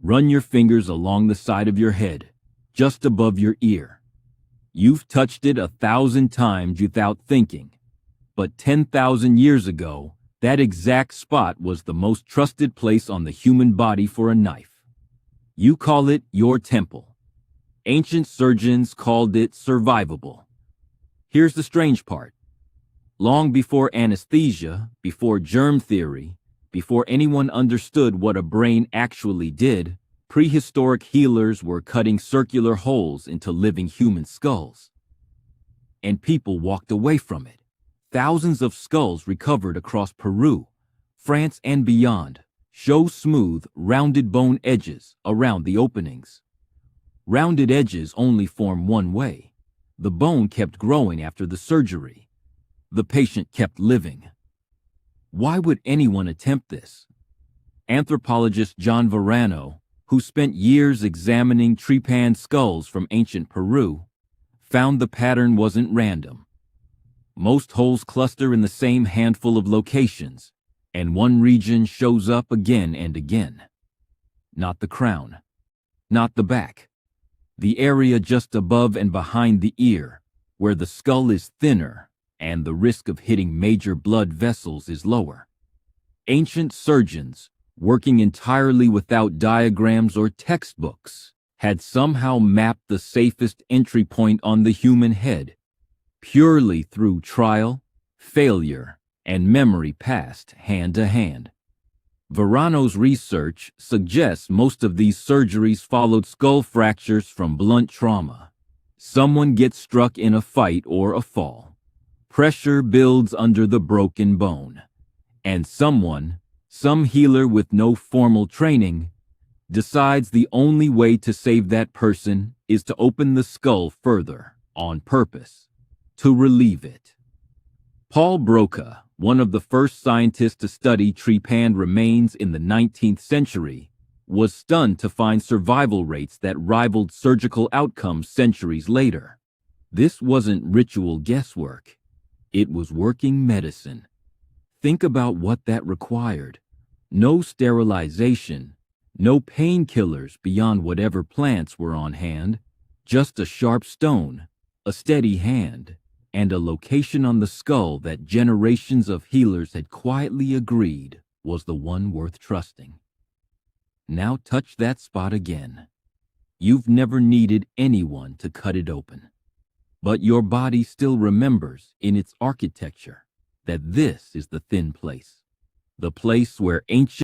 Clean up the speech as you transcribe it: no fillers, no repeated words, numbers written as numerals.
Run your fingers along the side of your head, just above your ear. You've touched it 1,000 times without thinking, but 10,000 years ago, that exact spot was the most trusted place on the human body for a knife. You call it your temple. Ancient surgeons called it survivable. Here's the strange part. Long before anesthesia, before germ theory, before anyone understood what a brain actually did, prehistoric healers were cutting circular holes into living human skulls. And people walked away from it. Thousands of skulls recovered across Peru, France, and beyond show smooth, rounded bone edges around the openings. Rounded edges only form one way. The bone kept growing after the surgery. The patient kept living. Why would anyone attempt this? Anthropologist John Verano, who spent years examining trepanned skulls from ancient Peru, found the pattern wasn't random. Most holes cluster in the same handful of locations, and one region shows up again and again. Not the crown, not the back. The area just above and behind the ear, where the skull is thinner and the risk of hitting major blood vessels is lower. Ancient surgeons, working entirely without diagrams or textbooks, had somehow mapped the safest entry point on the human head, purely through trial, failure, and memory passed hand to hand. Verano's research suggests most of these surgeries followed skull fractures from blunt trauma. Someone gets struck in a fight or a fall. Pressure builds under the broken bone. And some healer with no formal training, decides the only way to save that person is to open the skull further, on purpose, to relieve it. Paul Broca, one of the first scientists to study trepanned remains in the 19th century, was stunned to find survival rates that rivaled surgical outcomes centuries later. This wasn't ritual guesswork. It was working medicine. Think about what that required. No sterilization, no painkillers beyond whatever plants were on hand, just a sharp stone, a steady hand, and a location on the skull that generations of healers had quietly agreed was the one worth trusting. Now touch that spot again. You've never needed anyone to cut it open. But your body still remembers in its architecture that this is the thin place, the place where ancient